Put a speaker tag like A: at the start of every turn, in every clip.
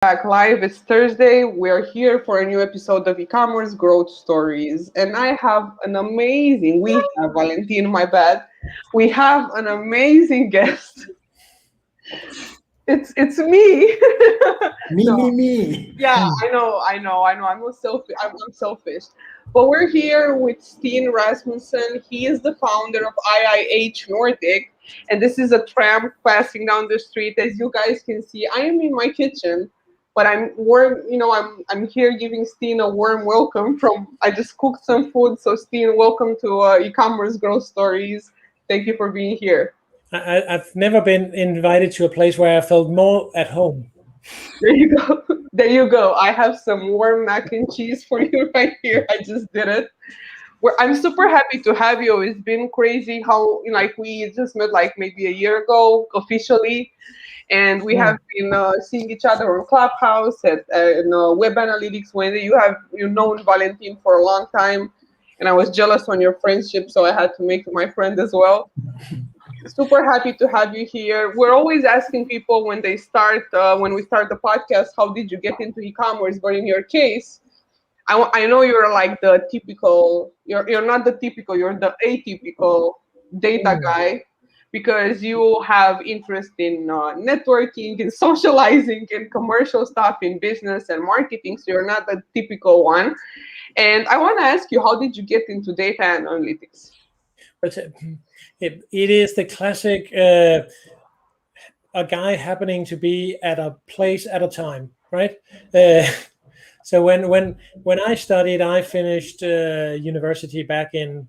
A: back live. It's Thursday. We're here for a new episode of e-commerce growth stories. And I have an amazing, we have Valentin, my bad. We have an amazing guest. It's me.
B: Me,
A: No,
B: me, me.
A: yeah, I know. I'm selfish. But we're here with Steen Rasmussen. He is the founder of IIH Nordic, and this is a tram passing down the street. As you guys can see, I am in my kitchen, but I'm warm. I'm here giving Steen a warm welcome. From I just cooked some food, so Steen, welcome to e-commerce growth stories. Thank you for being here.
C: I've never been invited to a place where I felt more at home.
A: There you go. There you go. I have some warm mac and cheese for you right here. I just did it. I'm super happy to have you. It's been crazy how like we just met like maybe a year ago officially, and we have been seeing each other on Clubhouse at Web Analytics. When you've known Valentin for a long time, and I was jealous on your friendship, so I had to make you my friend as well. Super happy to have you here. We're always asking people when we start the podcast, how did you get into e-commerce? But in your case, I know you're like the typical. You're not the typical. You're the atypical data guy because you have interest in networking, in socializing, in commercial stuff, in business and marketing. So you're not the typical one. And I want to ask you, how did you get into data and analytics?
C: But it is the classic a guy happening to be at a place at a time, right? So when I studied, I finished university back in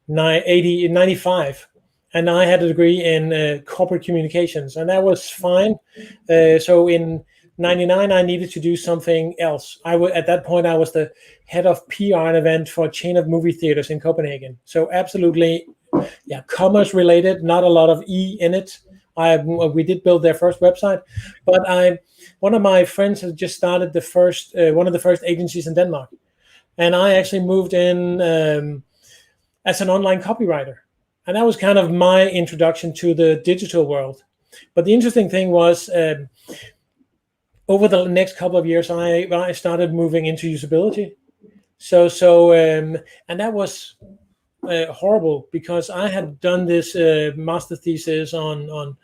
C: 95, and I had a degree in corporate communications, and that was fine. So in 99, I needed to do something else. At that point, I was the head of PR and event for a chain of movie theaters in Copenhagen. So absolutely, yeah, commerce related, not a lot of E in it. We did build their first website, but one of my friends had just started one of the first agencies in Denmark, and I actually moved in as an online copywriter, and that was kind of my introduction to the digital world. But the interesting thing was, over the next couple of years, I started moving into usability. And that was horrible because I had done this master thesis on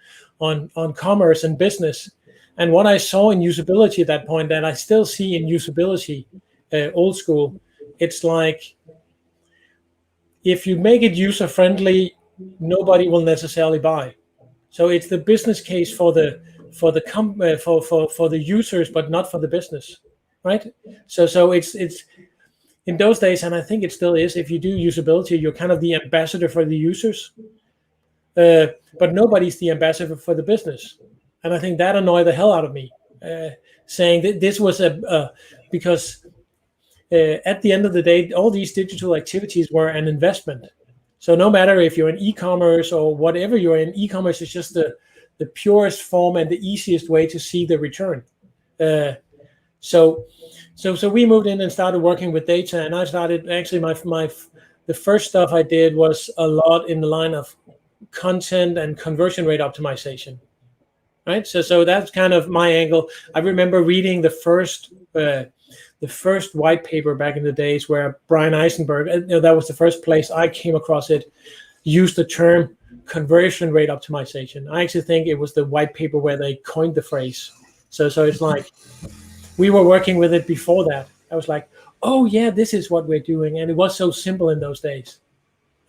C: commerce and business, and what I saw in usability at that point, that I still see in usability, old school, it's like if you make it user friendly, nobody will necessarily buy. So it's the business case for the users, but not for the business, right? So it's in those days, and I think it still is. If you do usability, you're kind of the ambassador for the users, but nobody's the ambassador for the business, and I think that annoyed the hell out of me. Saying that this was because at the end of the day, all these digital activities were an investment. So no matter if you're in e-commerce or whatever you're in, e-commerce is just the purest form and the easiest way to see the return. So we moved in and started working with data, and I started actually the first stuff I did was a lot in the line of content and conversion rate optimization, right? So that's kind of my angle. I remember reading the first white paper back in the days where Brian Eisenberg, that was the first place I came across it, used the term conversion rate optimization. I actually think it was the white paper where they coined the phrase. So it's like we were working with it before that. I was like, oh yeah, this is what we're doing, and it was so simple in those days.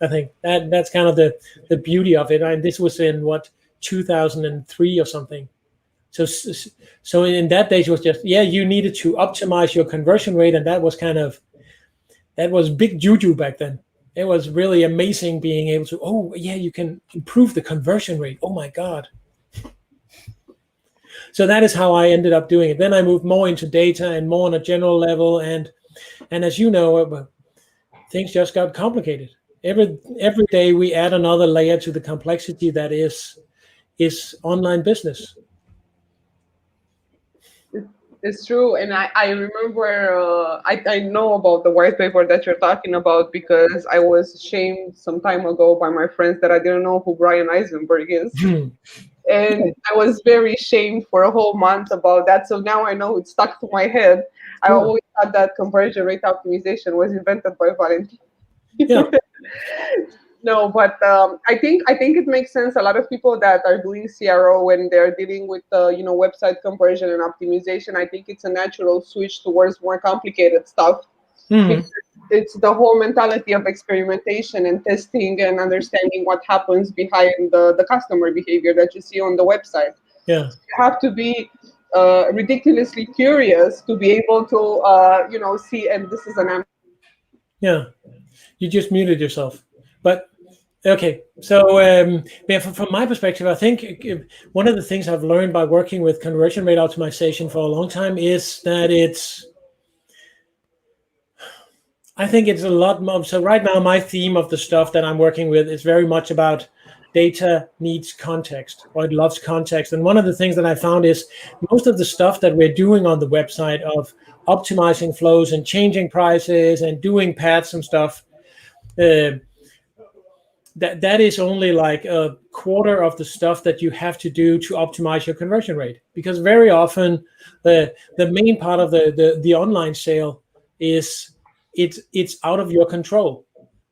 C: I think that's kind of the beauty of it. And this was in 2003 or something. So in that days it was just, yeah, you needed to optimize your conversion rate, and that was big juju back then. It was really amazing being able to, oh yeah, you can improve the conversion rate. Oh my God. So that is how I ended up doing it. Then I moved more into data and more on a general level. And as you know, things just got complicated. Every day we add another layer to the complexity that is online business.
A: It's true, and I remember I know about the white paper that you're talking about because I was shamed some time ago by my friends that I didn't know who Brian Eisenberg is. And I was very shamed for a whole month about that. So now I know it's stuck to my head. I
C: Yeah.
A: always thought that conversion rate optimization was invented by Valentin.
C: Yeah.
A: No, but I think it makes sense. A lot of people that are doing CRO when they're dealing with website conversion and optimization, I think it's a natural switch towards more complicated stuff,
C: Mhm.
A: because it's the whole mentality of experimentation and testing and understanding what happens behind the customer behavior that you see on the website.
C: Yeah.
A: You have to be ridiculously curious to be able to see. And this is an
C: Yeah. You just muted yourself. But okay. So yeah, from my perspective, I think one of the things I've learned by working with conversion rate optimization for a long time is that I think it's a lot more. So right now, my theme of the stuff that I'm working with is very much about data needs context, or it loves context. And one of the things that I found is most of the stuff that we're doing on the website of optimizing flows and changing prices and doing paths and stuff, uh, that is only like a quarter of the stuff that you have to do to optimize your conversion rate. Because very often the main part of the online sale is it's out of your control.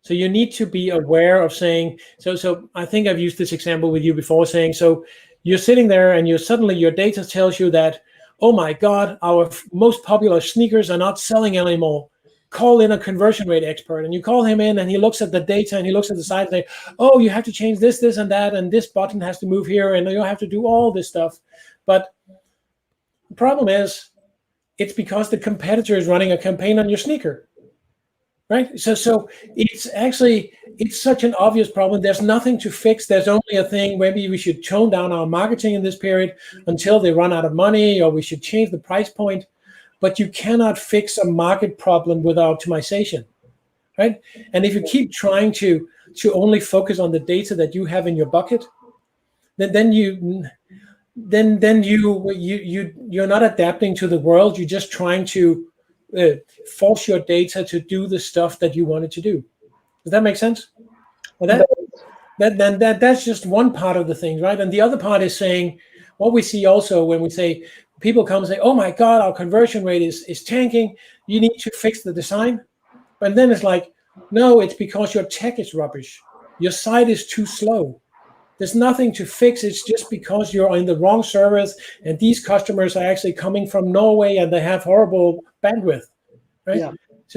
C: So you need to be aware of saying, so I think I've used this example with you before, saying, so you're sitting there and you suddenly your data tells you that, oh my God, our most popular sneakers are not selling anymore. Call in a conversion rate expert, and you call him in and he looks at the data and he looks at the site and say, oh, you have to change this and that, and this button has to move here, and you have to do all this stuff. But the problem is it's because the competitor is running a campaign on your sneaker. Right. So it's such an obvious problem. There's nothing to fix. There's only a thing. Maybe we should tone down our marketing in this period until they run out of money, or we should change the price point. But you cannot fix a market problem without optimization. Right. And if you keep trying to only focus on the data that you have in your bucket, then you're not adapting to the world. You're just trying to force your data to do the stuff that you want it to do. Does that make sense? Well, that's just one part of the thing, right? And the other part is saying what we see also when we say people come and say, "Oh my God, our conversion rate is tanking. You need to fix the design." But then it's like, no, it's because your tech is rubbish. Your site is too slow. There's nothing to fix. It's just because you're in the wrong service, and these customers are actually coming from Norway and they have horrible bandwidth, right?
B: Yeah.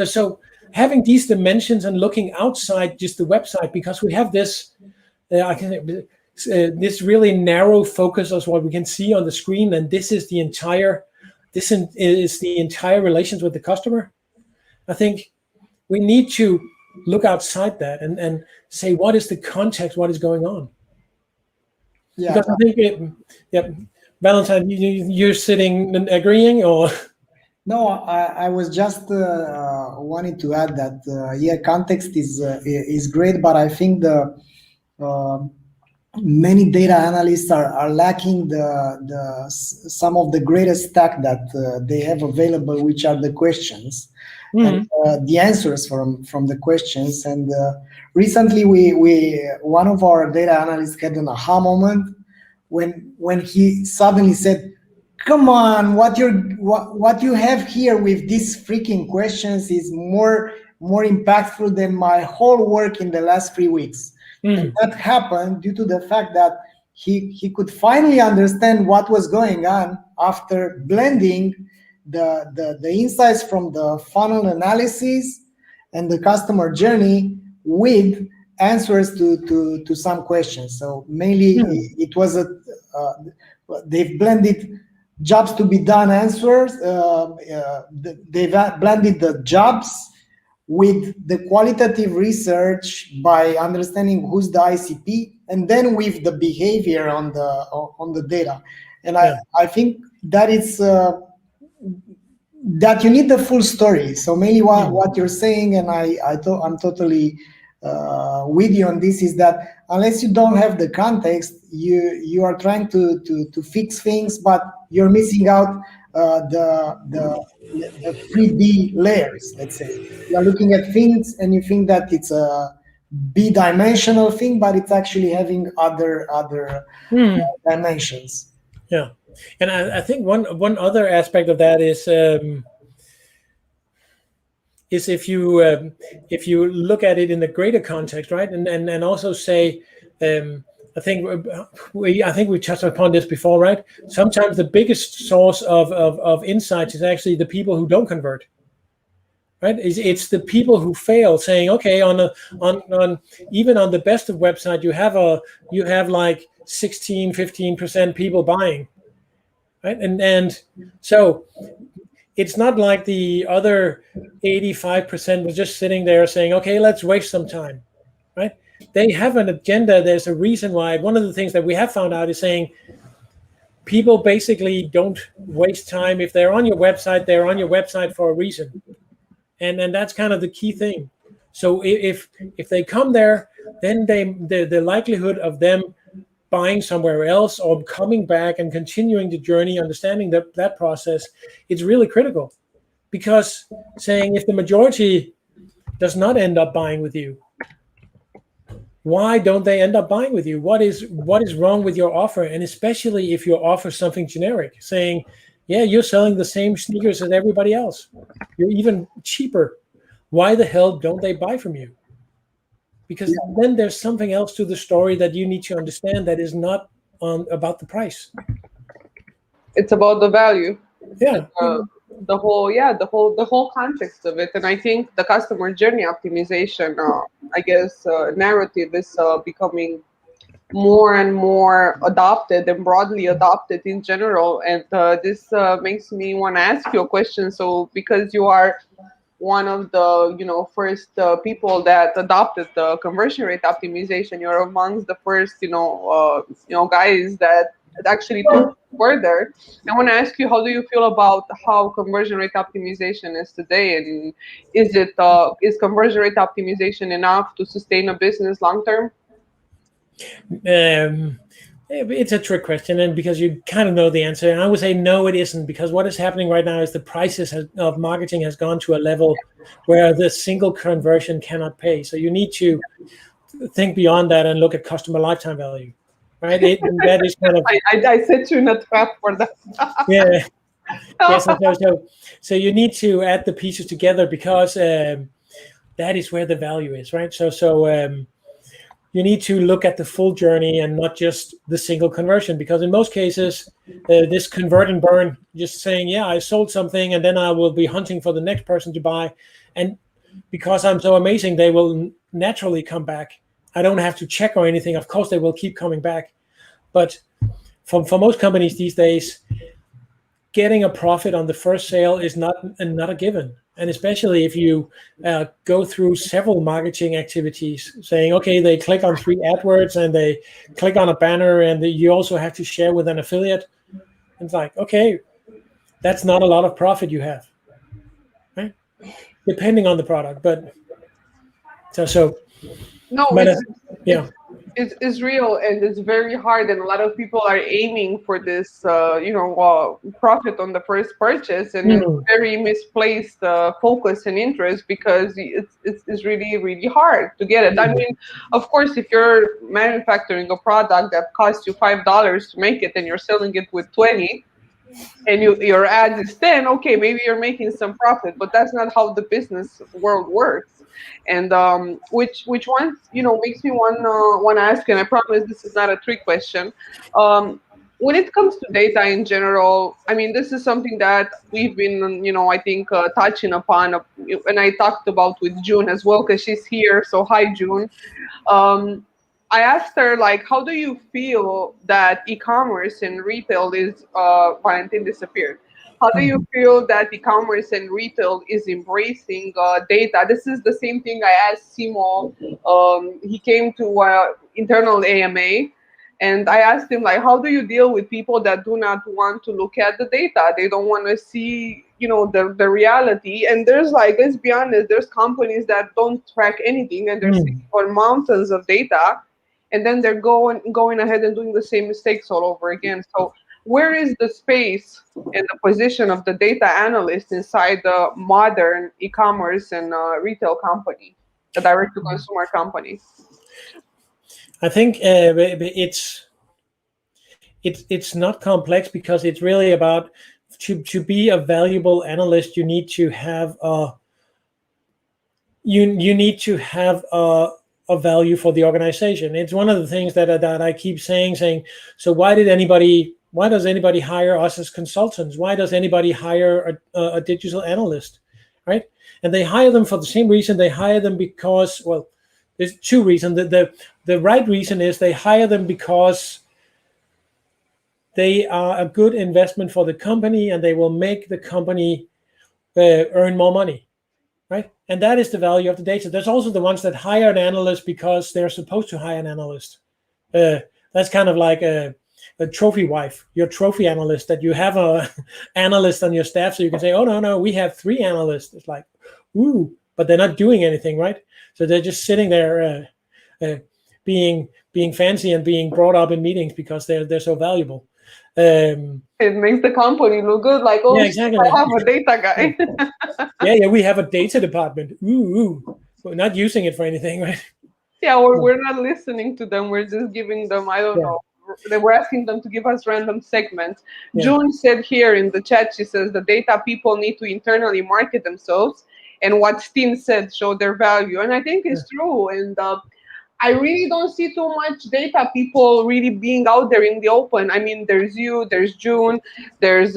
C: So having these dimensions and looking outside just the website, because we have this, this really narrow focus of what we can see on the screen, and this is the entire relations with the customer. I think we need to look outside that and say, what is the context? What is going on?
B: Yeah.
C: Because I think, Valentine, you're sitting and agreeing, or
B: No, I was just wanting to add that context is great, but I think the many data analysts are lacking some of the greatest stack that they have available, which are the questions and the answers from the questions. And recently, we one of our data analysts had an aha moment when he suddenly said, "Come on, what you have here with these freaking questions is more impactful than my whole work in the last 3 weeks." And that happened due to the fact that he could finally understand what was going on after blending the insights from the funnel analysis and the customer journey with answers to some questions. So mainly it was they've blended jobs to be done answers. They've blended the jobs with the qualitative research by understanding who's the ICP, and then with the behavior on the data. And I think that it's that you need the full story. So mainly what you're saying, and I'm totally with you on this, is that unless you don't have the context, you are trying to fix things, but you're missing out the 3D layers. Let's say you are looking at things and you think that it's a bidimensional thing, but it's actually having other dimensions.
C: Yeah, and I think one other aspect of that is if you look at it in the greater context, right, and also say, I think we touched upon this before, right? Sometimes the biggest source of insights is actually the people who don't convert. Right, it's the people who fail, saying, okay, on even on the best of website, you have like 16-15% people buying, right, and so it's not like the other 85% was just sitting there saying, okay, let's waste some time, right? They have an agenda. There's a reason why. One of the things that we have found out is saying people basically don't waste time. If they're on your website, they're on your website for a reason. And that's kind of the key thing. So if they come there, then the likelihood of them buying somewhere else or coming back and continuing the journey, understanding that process, it's really critical. Because saying if the majority does not end up buying with you, why don't they end up buying with you? What is wrong with your offer? And especially if you offer something generic, saying, yeah, you're selling the same sneakers as everybody else. You're even cheaper. Why the hell don't they buy from you? Because then there's something else to the story that you need to understand that is not about the price.
A: It's about the value.
C: Yeah.
A: The whole context of it. And I think the customer journey optimization, narrative is becoming more and more adopted and broadly adopted in general. And this makes me want to ask you a question. So because you are one of the first people that adopted the conversion rate optimization, you're amongst the first guys that actually took it further. I want to ask you, how do you feel about how conversion rate optimization is today, and is conversion rate optimization enough to sustain a business long term?
C: It's a trick question, and because you kind of know the answer, and I would say no, it isn't, because what is happening right now is the prices of marketing has gone to a level where the single conversion cannot pay. So you need to think beyond that and look at customer lifetime value, right? That is kind of
A: I set you in a trap for that.
C: Yeah. So you need to add the pieces together, because that is where the value is, right? So you need to look at the full journey and not just the single conversion, because in most cases, this convert and burn, just saying, yeah, I sold something and then I will be hunting for the next person to buy. And because I'm so amazing, they will naturally come back. I don't have to check or anything. Of course, they will keep coming back. But for most companies these days, getting a profit on the first sale is not a given. And especially if you go through several marketing activities, saying, okay, they click on 3 AdWords and they click on a banner, and you also have to share with an affiliate. It's like, okay, that's not a lot of profit you have, right? Depending on the product, but
A: no,
C: yeah.
A: It's real, and it's very hard, and a lot of people are aiming for this profit on the first purchase, and it's very misplaced focus and interest, because it's really, really hard to get it. I mean, of course, if you're manufacturing a product that costs you $5 to make it and you're selling it with 20, and your ad is 10, okay, maybe you're making some profit, but that's not how the business world works. And which one makes me want to ask, and I promise this is not a trick question. When it comes to data in general, I mean, this is something that we've been I think touching upon, and I talked about with June as well, because she's here. So hi, June. I asked her, like, how do you feel that e-commerce and retail is Valentin disappeared. How do you feel that e-commerce and retail is embracing data? This is the same thing I asked Simo. He came to internal AMA, and I asked him, like, how do you deal with people that do not want to look at the data? They don't want to see, the reality. And there's, like, let's be honest, there's companies that don't track anything, and they're sitting on mountains of data, and then they're going ahead and doing the same mistakes all over again. So where is the space and the position of the data analyst inside the modern e-commerce and retail company? a direct-to-consumer company?
C: I think it's not complex, because it's really about, to be a valuable analyst, you need to have you need to have a value for the organization. It's one of the things that I keep saying. So why does anybody hire us as consultants? Why does anybody hire a digital analyst, right? And they hire them for the same reason. They hire them because, well, there's two reasons. The right reason is they hire them because they are a good investment for the company, and they will make the company earn more money, right? And that is the value of the data. There's also the ones that hire an analyst because they're supposed to hire an analyst. That's kind of like a trophy wife, your trophy analyst, that you have a analyst on your staff, so you can say, oh, no, we have 3 analysts. It's like, ooh, but they're not doing anything, right? So they're just sitting there being fancy and being brought up in meetings because they're so valuable.
A: It makes the company look good, like, oh,
C: yeah, exactly.
A: I have a data guy.
C: yeah, we have a data department. Ooh. We're not using it for anything, right?
A: Yeah, or we're not listening to them. We're just giving them, I don't know. We're asking them to give us random segments. Yeah. June said here in the chat, she says the data people need to internally market themselves, and what Steen said, show their value. And I think it's true. And I really don't see too much data people really being out there in the open. I mean, there's you, there's June, there's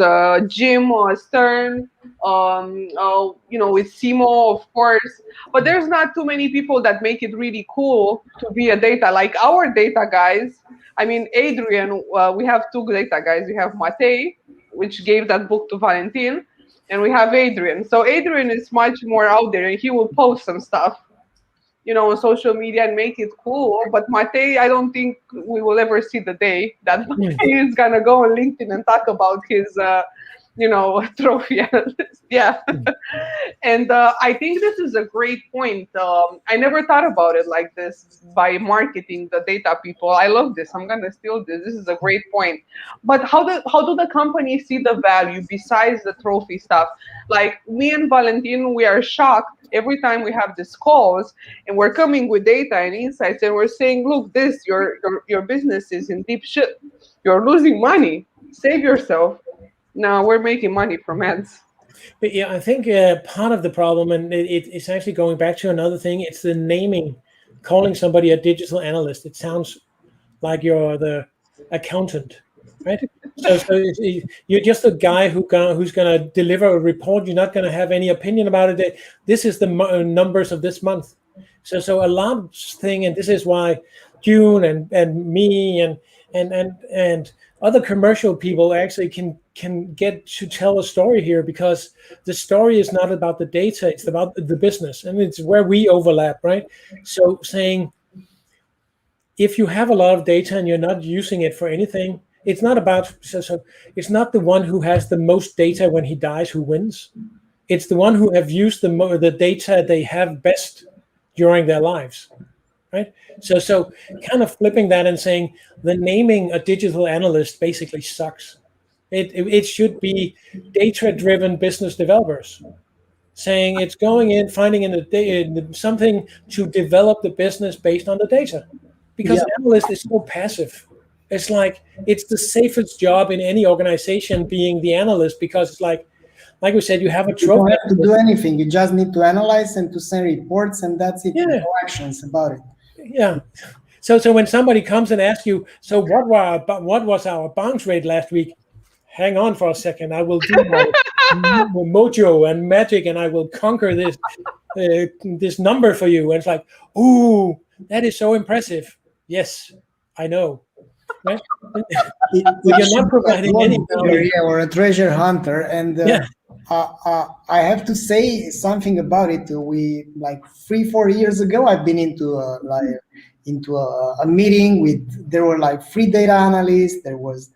A: Jim or Stern, with Simo, of course. But there's not too many people that make it really cool to be a data, like our data guys. I mean, Adrian, we have 2 data guys. We have Matei, which gave that book to Valentin, and we have Adrian. So Adrian is much more out there, and he will post some stuff, on social media and make it cool. But Matei, I don't think we will ever see the day that Matei is gonna go on LinkedIn and talk about his, trophy analyst. Yeah. And I think this is a great point. I never thought about it like this, by marketing the data people. I love this. I'm gonna steal this. This is a great point. But how do the companies see the value besides the trophy stuff? Like me and Valentin, we are shocked every time we have these calls, and we're coming with data and insights, and we're saying, look, your business is in deep shit. You're losing money. Save yourself. No, we're making money from ads.
C: But yeah, I think part of the problem, and it's actually going back to another thing, it's the naming. Calling somebody a digital analyst, it sounds like you're the accountant, right? So you're just a guy who's going to deliver a report. You're not going to have any opinion about it. This is the numbers of this month. So a large thing, and this is why June and me and other commercial people actually can get to tell a story here, because the story is not about the data, it's about the business, and it's where we overlap, right? So saying, if you have a lot of data and you're not using it for anything, it's not about, so it's not the one who has the most data when he dies who wins. It's the one who have used the data they have best during their lives. Right. So kind of flipping that and saying the naming a digital analyst basically sucks. It should be data-driven business developers, saying it's going in, finding in something to develop the business based on the data. Because analyst is so passive. It's like it's the safest job in any organization, being the analyst, because it's like we said, you have a trophy.
B: You don't have to do anything. You just need to analyze and to send reports, and that's it. No actions about it.
C: Yeah. So when somebody comes and asks you, so what was our bounce rate last week? Hang on for a second. I will do my mojo and magic, and I will conquer this number for you. And it's like, ooh, that is so impressive. Yes, I know. Right? You're not providing any value.
B: Or a treasure hunter, and I have to say something about it. We, like 3-4 years ago, I've been into a meeting with, there were like 3 data analysts, there was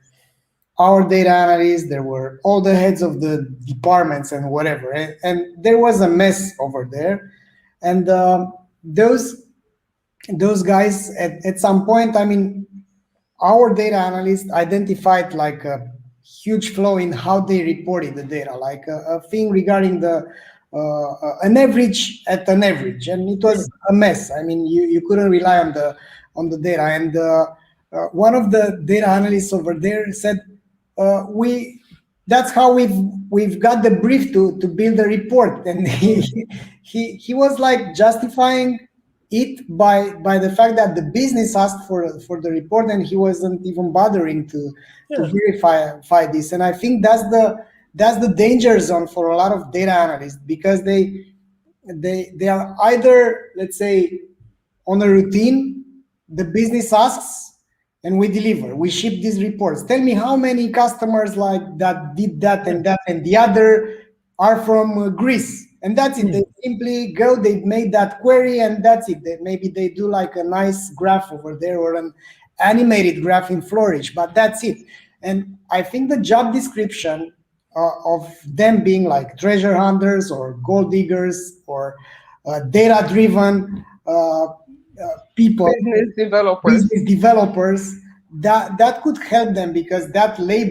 B: our data analysts, there were all the heads of the departments and whatever, and there was a mess over there. And those guys at some point, I mean, our data analysts identified like a huge flaw in how they reported the data, like a thing regarding the an average at an average, and it was a mess. I mean, you couldn't rely on the data. And one of the data analysts over there said, "We that's how we've got the brief to build a report." And he was like justifying it by the fact that the business asked for the report, and he wasn't even bothering to verify this. And I think that's the danger zone for a lot of data analysts, because they are either, let's say, on a routine, the business asks and we deliver, we ship these reports. Tell me how many customers like that did that and that, and the other are from Greece, and that's it. They simply go, they made that query, and that's it. Maybe they do like a nice graph over there or an animated graph in Flourish, but that's it. And I think the job description of them being like treasure hunters or gold diggers or data-driven people, business developers, that could help them, because that new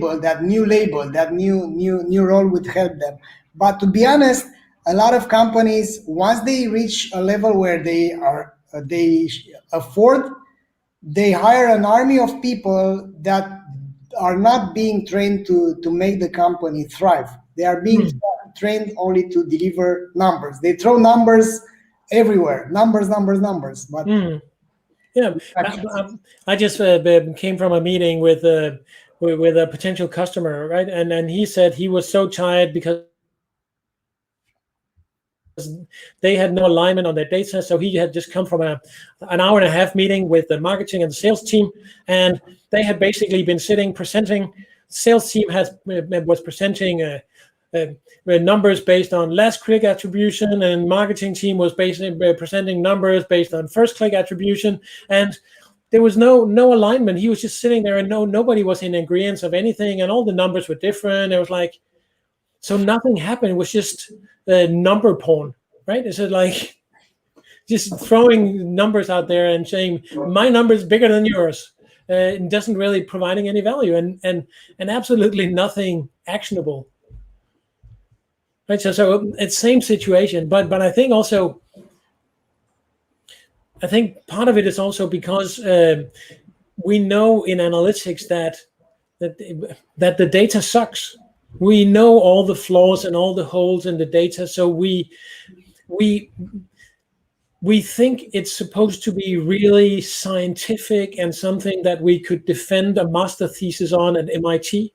B: role would help them. But to be honest, a lot of companies, once they reach a level where they afford, they hire an army of people that are not being trained to make the company thrive. They are being trained only to deliver numbers. They throw numbers everywhere, numbers. But
C: yeah, I just came from a meeting with a potential customer, right? And he said he was so tired because they had no alignment on their data. So he had just come from an hour and a half meeting with the marketing and the sales team, and they had basically been presenting. Sales team was presenting numbers based on last click attribution, and marketing team was basically presenting numbers based on first click attribution, and there was no alignment. He was just sitting there, and nobody was in agreement of anything, and all the numbers were different. It was like, so nothing happened. It was just number porn, right? It's like just throwing numbers out there and saying my number is bigger than yours. It doesn't really providing any value, and absolutely nothing actionable. Right, so it's same situation, but I think part of it is also because we know in analytics that the data sucks. We know all the flaws and all the holes in the data, so we think it's supposed to be really scientific and something that we could defend a master thesis on at MIT.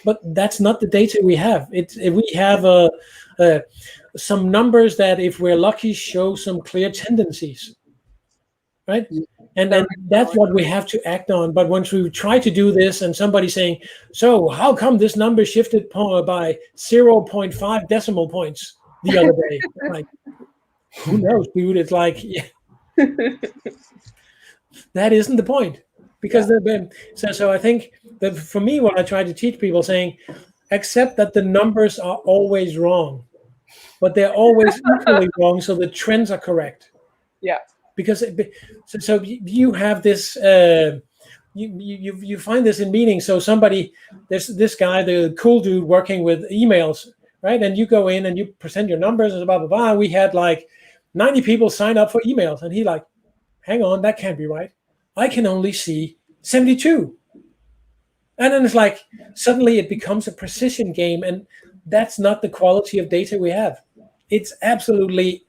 C: But that's not the data we have. We have some numbers that, if we're lucky, show some clear tendencies, right? And then that's what we have to act on. But once we try to do this, and somebody's saying, "So how come this number shifted by 0.5 decimal points the other day?" Like, who knows, dude? It's like, yeah. That isn't the point. Because so I think that for me, what I try to teach people, saying, accept that the numbers are always wrong, but they're always equally wrong, so the trends are correct.
A: Yeah.
C: Because so you have this, you find this in meetings. So there's this guy, the cool dude working with emails, right? And you go in and you present your numbers and blah blah blah. We had like 90 people sign up for emails, and he like, hang on, that can't be right. I can only see 72. And then it's like, suddenly it becomes a precision game, and that's not the quality of data we have. It's absolutely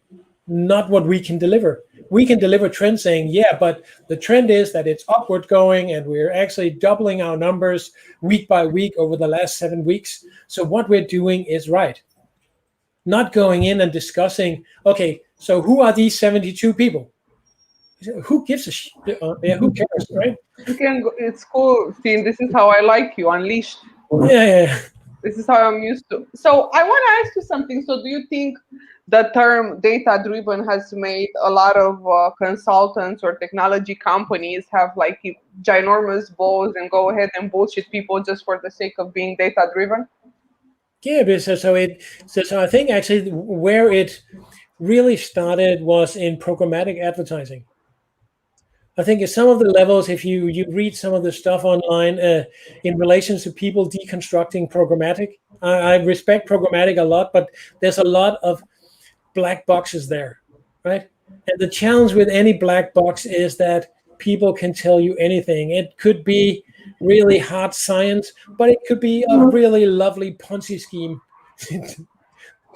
C: not what we can deliver. We can deliver trends saying, yeah, but the trend is that it's upward going, and we're actually doubling our numbers week by week over the last 7 weeks. So what we're doing is right. Not going in and discussing, okay, so who are these 72 people? Who gives a shit? Yeah, who cares, right?
A: You can go, it's cool, Steen. This is how I like you, unleashed.
C: Yeah.
A: This is how I'm used to. So I want to ask you something. So do you think the term data-driven has made a lot of consultants or technology companies have like ginormous balls and go ahead and bullshit people just for the sake of being data-driven?
C: Yeah, so I think actually where it really started was in programmatic advertising. I think at some of the levels, if you read some of the stuff online in relation to people deconstructing programmatic, I respect programmatic a lot, but there's a lot of black boxes there, right? And the challenge with any black box is that people can tell you anything. It could be really hard science, but it could be a really lovely Ponzi scheme,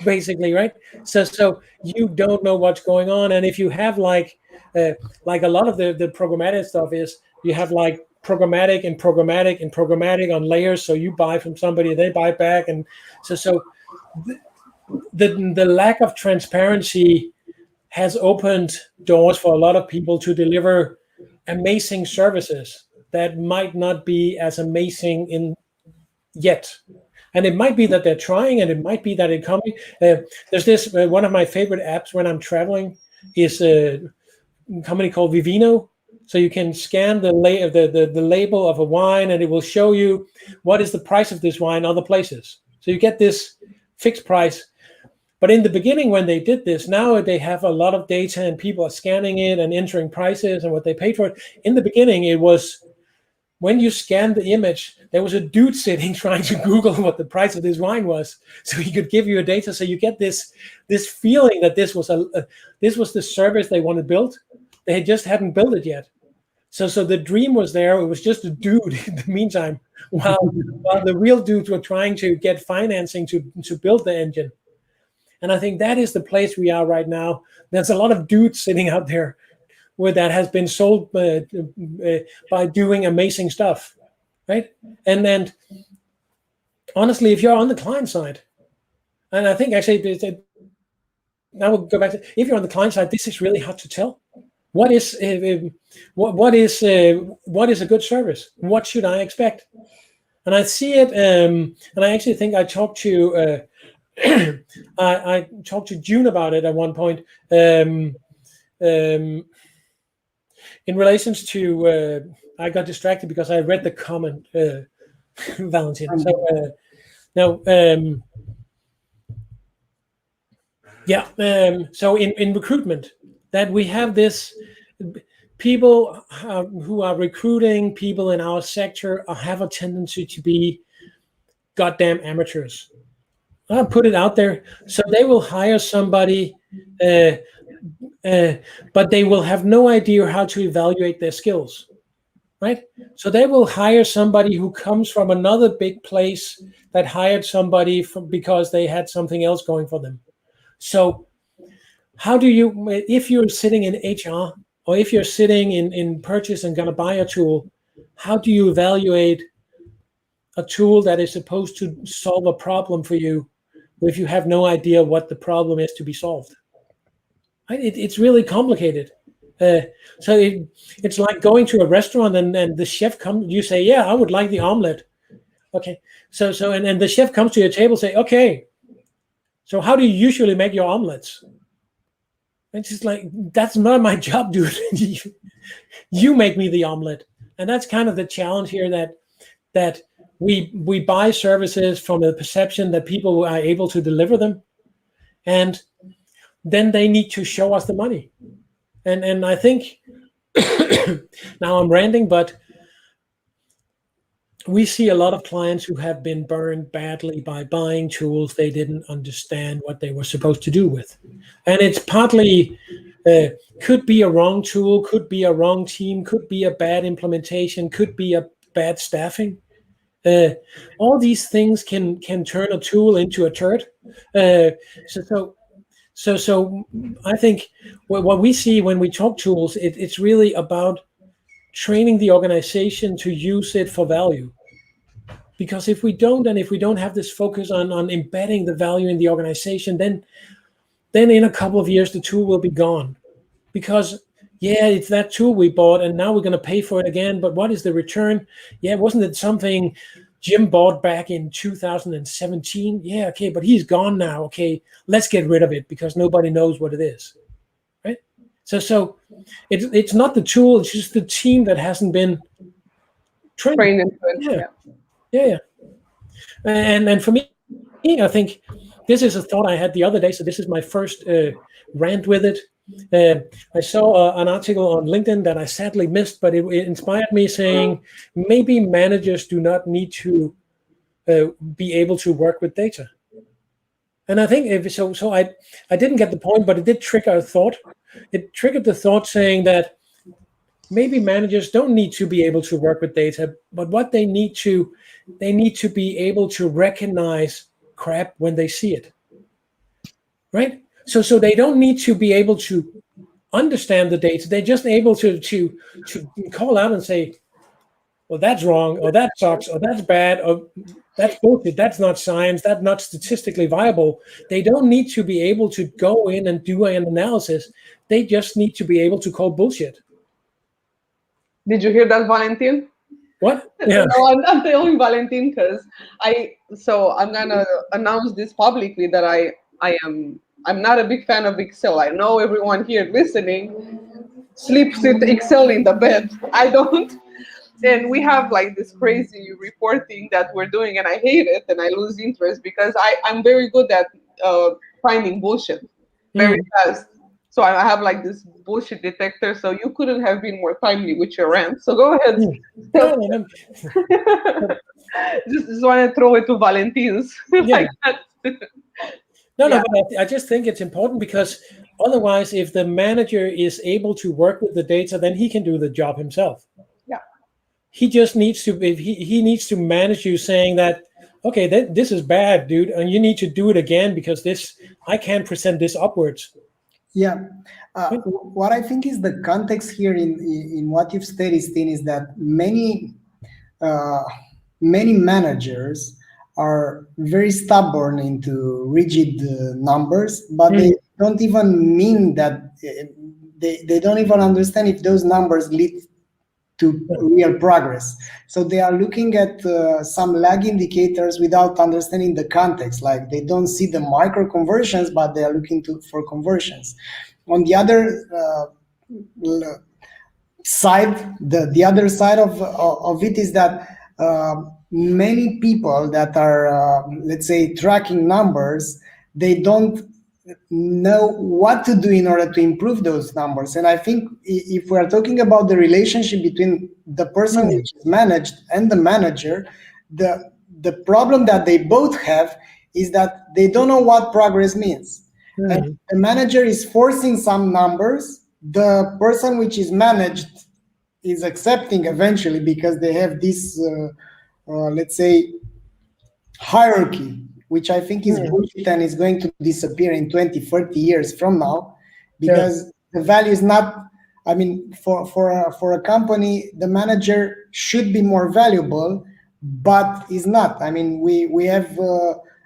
C: basically, right? So you don't know what's going on, and if you have like a lot of the programmatic stuff is, you have like programmatic and programmatic and programmatic on layers. So you buy from somebody, they buy back, and so the lack of transparency has opened doors for a lot of people to deliver amazing services that might not be as amazing in yet. And it might be that they're trying, and it might be that it coming. There's this one of my favorite apps when I'm traveling is a company called Vivino. So you can scan the label of a wine, and it will show you what is the price of this wine other places. So you get this fixed price. But in the beginning, when they did this, now they have a lot of data, and people are scanning it and entering prices and what they paid for it. In the beginning, it was when you scanned the image, there was a dude sitting trying to Google what the price of this wine was, so he could give you a data. So you get this feeling that this was the service they want to build. They just hadn't built it yet. So the dream was there. It was just a dude in the meantime, while the real dudes were trying to get financing to build the engine. And I think that is the place we are right now. There's a lot of dudes sitting out there where that has been sold by doing amazing stuff, right? And then, honestly, if you're on the client side, and I think actually, now we'll go back to, if you're on the client side, this is really hard to tell. What is a good service? What should I expect? And I see it, and I actually think I talked to I talked to June about it at one point. In relations to, I got distracted because I read the comment, Valentin. So now, so in recruitment, that we have this people who are recruiting people in our sector have a tendency to be goddamn amateurs. I'll put it out there. So they will hire somebody, but they will have no idea how to evaluate their skills, right? So they will hire somebody who comes from another big place that hired somebody because they had something else going for them. So how do you, if you're sitting in HR, or if you're sitting in purchase and going to buy a tool, how do you evaluate a tool that is supposed to solve a problem for you if you have no idea what the problem is to be solved? It's really complicated. So it's like going to a restaurant and the chef comes, you say, yeah, I would like the omelet. Okay. So and the chef comes to your table, say, okay, so how do you usually make your omelets? It's just like, that's not my job, dude. You make me the omelet. And that's kind of the challenge here, that we buy services from the perception that people are able to deliver them. And then they need to show us the money. And I think, now I'm ranting, but we see a lot of clients who have been burned badly by buying tools they didn't understand what they were supposed to do with. And it's partly, could be a wrong tool, could be a wrong team, could be a bad implementation, could be a bad staffing. All these things can turn a tool into a turd. So I think what we see when we talk tools, it's really about training the organization to use it for value. Because if we don't, and if we don't have this focus on embedding the value in the organization, then in a couple of years, the tool will be gone. Because, yeah, it's that tool we bought, and now we're going to pay for it again. But what is the return? Yeah, wasn't it something Jim bought back in 2017? Yeah, okay, but he's gone now. Okay, let's get rid of it because nobody knows what it is, right? So it's not the tool; it's just the team that hasn't been trained
A: into it.
C: Yeah. And for me, I think this is a thought I had the other day. So this is my first rant with it. I saw an article on LinkedIn that I sadly missed, but it inspired me, saying maybe managers do not need to be able to work with data. And I think if so, I didn't get the point, but it did trigger a thought. It triggered the thought saying that maybe managers don't need to be able to work with data, but what they need to be able to recognize crap when they see it. Right? So they don't need to be able to understand the data. They're just able to call out and say, well, that's wrong, or that sucks, or that's bad, or that's bullshit, that's not science, that's not statistically viable. They don't need to be able to go in and do an analysis. They just need to be able to call bullshit.
A: Did you hear that, Valentin?
C: What? Yeah.
A: No, I'm telling Valentin because I'm gonna announce this publicly that I'm not a big fan of Excel. I know everyone here listening sleeps with Excel in the bed. I don't. And we have like this crazy reporting that we're doing, and I hate it, and I lose interest because I'm very good at finding bullshit very fast. So I have like this bullshit detector. So you couldn't have been more timely with your rant. So go ahead. Just want to throw it to Valentin's.
C: Yeah. No, but I just think it's important because otherwise, if the manager is able to work with the data, then he can do the job himself.
A: Yeah.
C: He just needs to, if he needs to manage you saying that, okay, this is bad, dude, and you need to do it again because I can't present this upwards.
B: Yeah. What I think is the context here in what you've stated, Steen, is that many managers are very stubborn into rigid numbers, but they don't even mean that they don't even understand if those numbers lead to real progress. So they are looking at some lag indicators without understanding the context. Like they don't see the micro conversions, but they are looking for conversions. On the other side, the other side of it is that many people that are, let's say, tracking numbers, they don't know what to do in order to improve those numbers. And I think if we're talking about the relationship between the person which is managed and the manager, the problem that they both have is that they don't know what progress means. And the manager is forcing some numbers. The person which is managed is accepting eventually because they have this, let's say, hierarchy, which I think is bullshit and is going to disappear in 20, 30 years from now, because the value is not, I mean, for a company, the manager should be more valuable, but is not. I mean, we have,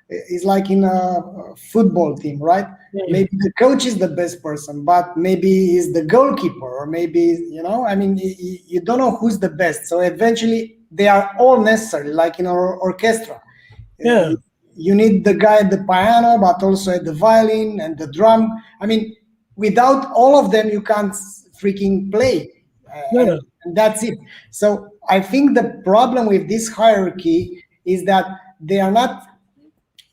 B: it's like in a football team, right? Maybe the coach is the best person, but maybe he's the goalkeeper, or maybe, I mean, you don't know who's the best. So eventually they are all necessary, like in our orchestra.
C: Yeah.
B: You need the guy at the piano, but also at the violin and the drum. I mean, without all of them, you can't freaking play. And that's it. So I think the problem with this hierarchy is that they are not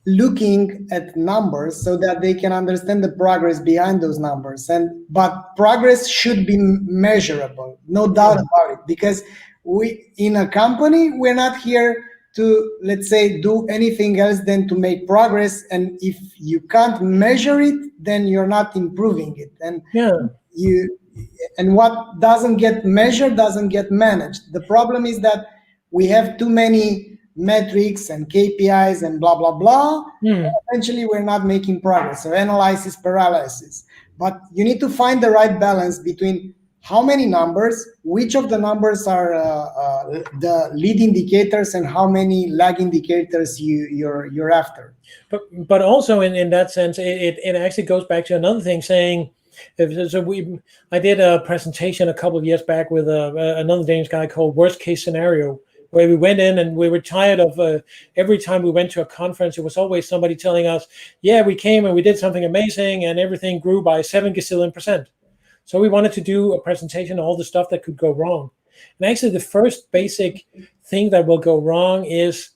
B: looking at numbers so that they can understand the progress behind those numbers. But progress should be measurable, no doubt about it, because we in a company, we're not here to, let's say, do anything else than to make progress. And if you can't measure it, then you're not improving it. And what doesn't get measured doesn't get managed. The problem is that we have too many metrics and KPIs and blah, blah, blah. Eventually, we're not making progress. So analysis paralysis. But you need to find the right balance between how many numbers, which of the numbers are the lead indicators, and how many lag indicators you're after.
C: But also in that sense, it actually goes back to another thing, saying, I did a presentation a couple of years back with another Danish guy called Worst Case Scenario, where we went in and we were tired of every time we went to a conference, it was always somebody telling us, yeah, we came and we did something amazing and everything grew by 7 gazillion%. So we wanted to do a presentation of all the stuff that could go wrong. And actually the first basic thing that will go wrong is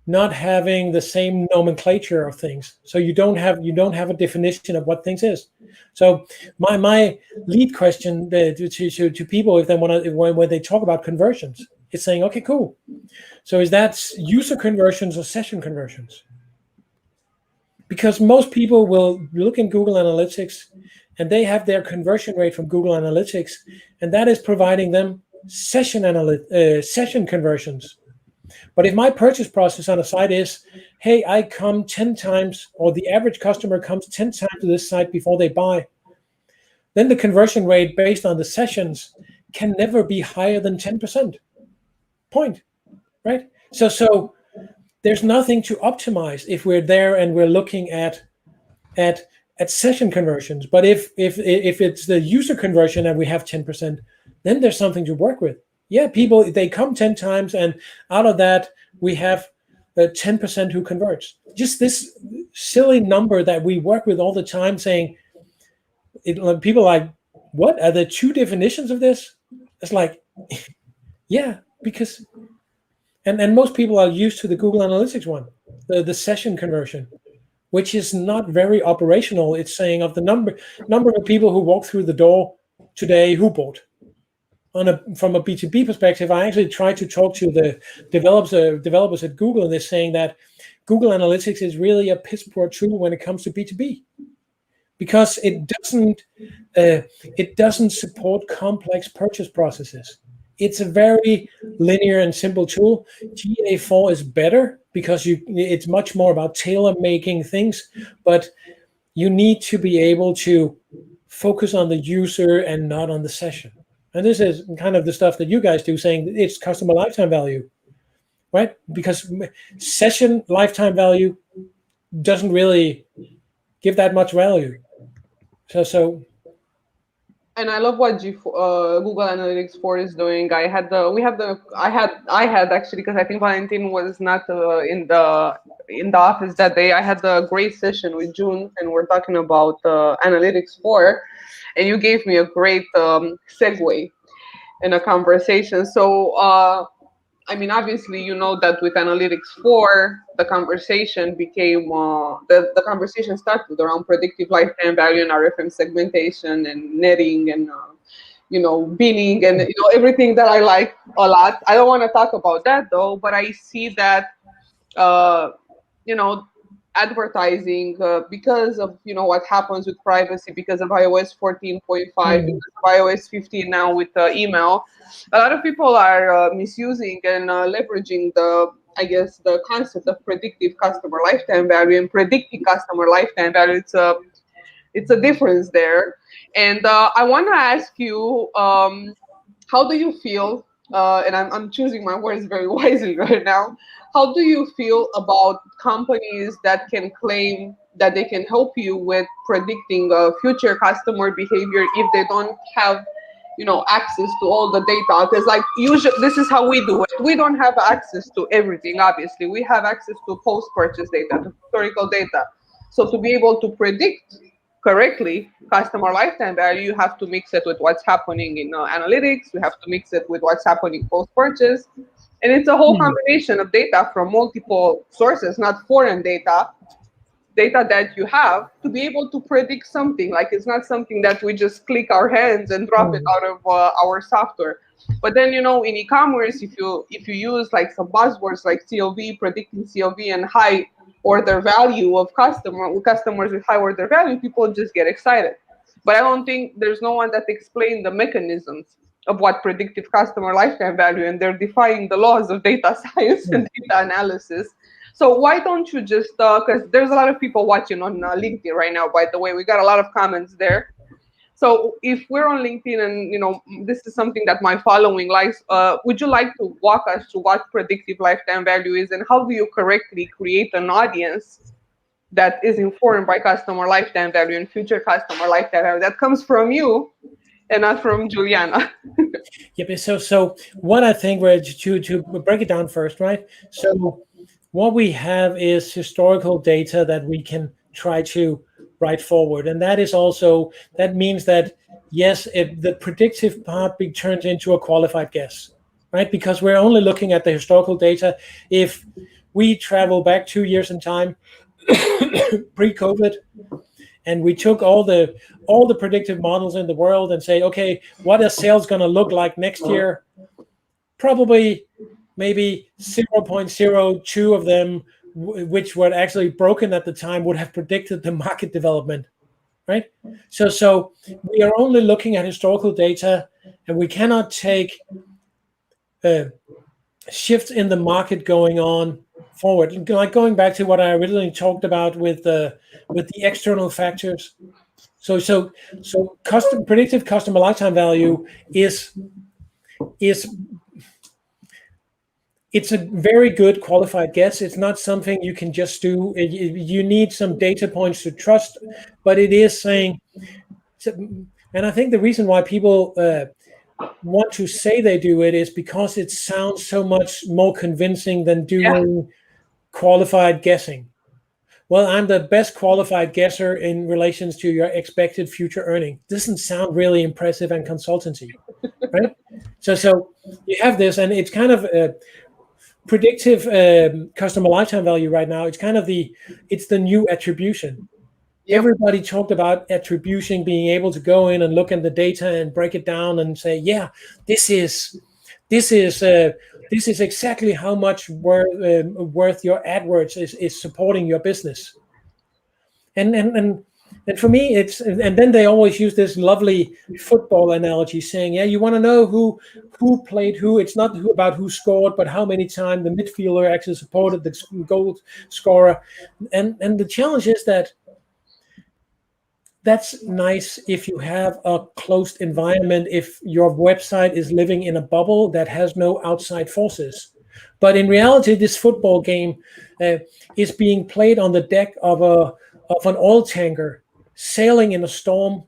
C: not having the same nomenclature of things. So you don't have a definition of what things is. So my lead question to people, if they want to, when they talk about conversions, it's saying, okay, cool. So is that user conversions or session conversions? Because most people will look in Google Analytics and they have their conversion rate from Google Analytics, and that is providing them session conversions. But if my purchase process on a site is, hey, I come 10 times, or the average customer comes 10 times to this site before they buy, then the conversion rate based on the sessions can never be higher than 10%. Point, right? So there's nothing to optimize if we're there and we're looking at session conversions. But if it's the user conversion and we have 10%, then there's something to work with. Yeah, people, they come 10 times, and out of that, we have 10% who converts. Just this silly number that we work with all the time, saying, people are like, what? Are there two definitions of this? It's like, yeah, because, and most people are used to the Google Analytics one, the session conversion, which is not very operational. It's saying of the number of people who walk through the door today who bought. From a B2B perspective, I actually tried to talk to the developers at Google, and they're saying that Google Analytics is really a piss poor tool when it comes to B2B, because it doesn't support complex purchase processes. It's a very linear and simple tool. GA4 is better because it's much more about tailor-making things, but you need to be able to focus on the user and not on the session. And this is kind of the stuff that you guys do, saying it's customer lifetime value, right? Because session lifetime value doesn't really give that much value. So.
A: And I love what Google Analytics 4 is doing. I had actually, because I think Valentin was not in the office that day. I had a great session with June, and we're talking about Analytics 4. And you gave me a great segue in a conversation. So, I mean, obviously, you know that with Analytics 4, the conversation became, the conversation started around predictive lifetime value and RFM segmentation and netting and, binning and, everything that I like a lot. I don't want to talk about that, though, but I see that, advertising because of what happens with privacy, because of iOS 14.5, because of iOS 15 now with email, a lot of people are misusing and leveraging the concept of predictive customer lifetime value and predicting customer lifetime value. It's a difference there, and I want to ask you, how do you feel? And I'm choosing my words very wisely right now. How do you feel about companies that can claim that they can help you with predicting future customer behavior if they don't have, access to all the data? Because usually this is how we do it. We don't have access to everything, obviously. We have access to post-purchase data, to historical data. So to be able to predict correctly customer lifetime value, you have to mix it with what's happening in analytics. You have to mix it with what's happening post-purchase. And it's a whole combination of data from multiple sources, not foreign data that you have to be able to predict something. Like, it's not something that we just click our hands and drop it out of our software. But then, in e-commerce, if you use like some buzzwords like CLV, predicting CLV, and high order value of customers with high order value, people just get excited. But I don't think there's no one that explained the mechanisms of what predictive customer lifetime value, and they're defying the laws of data science and data analysis. So why don't you just, because there's a lot of people watching on LinkedIn right now, by the way, we got a lot of comments there. So if we're on LinkedIn and, this is something that my following likes, would you like to walk us through what predictive lifetime value is, and how do you correctly create an audience that is informed by customer lifetime value and future customer lifetime value that comes from you and not from Juliana?
C: Yeah, so what I think, to break it down first, right? So what we have is historical data that we can try to write forward, and that means that yes, if the predictive part turns into a qualified guess, right? Because we're only looking at the historical data. If we travel back 2 years in time, pre-COVID, and we took all the predictive models in the world and say, okay, what is sales going to look like next year? Probably maybe 0.02 of them, which were actually broken at the time, would have predicted the market development, right? So we are only looking at historical data, and we cannot take shifts in the market going on forward. Like going back to what I originally talked about with the external factors. So predictive customer lifetime value is it's a very good qualified guess. It's not something you can just do. You need some data points to trust, but it is saying, and I think the reason why people want to say they do it is because it sounds so much more convincing than doing qualified guessing. Well, I'm the best qualified guesser in relations to your expected future earning. Doesn't sound really impressive and consultancy, right? So you have this, and it's kind of predictive customer lifetime value right now. It's kind of the new attribution. Everybody talked about attribution, being able to go in and look at the data and break it down and say, yeah, this is exactly how much worth your AdWords is supporting your business. And for me, and then they always use this lovely football analogy saying, yeah, you want to know who played who. It's not about who scored, but how many times the midfielder actually supported the goal scorer. And the challenge is that's nice if you have a closed environment, if your website is living in a bubble that has no outside forces. But in reality, this football game is being played on the deck of an oil tanker sailing in a storm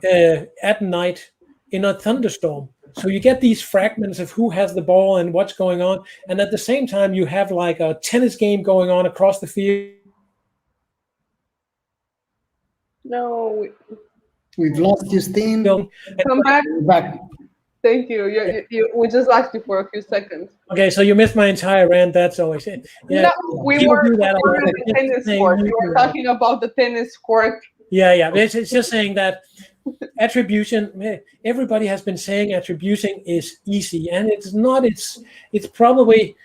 C: at night in a thunderstorm. So you get these fragments of who has the ball and what's going on. And at the same time, you have like a tennis game going on across the field.
A: No.
B: We've lost you, Steen.
A: Come back.
B: Back.
A: Thank you. We just lost you for a few seconds.
C: Okay, so you missed my entire rant. That's always it. Yeah,
A: no, we were on the tennis court. We were talking about the tennis court.
C: Yeah. It's just saying that attribution. Everybody has been saying attribution is easy, and it's not. It's probably.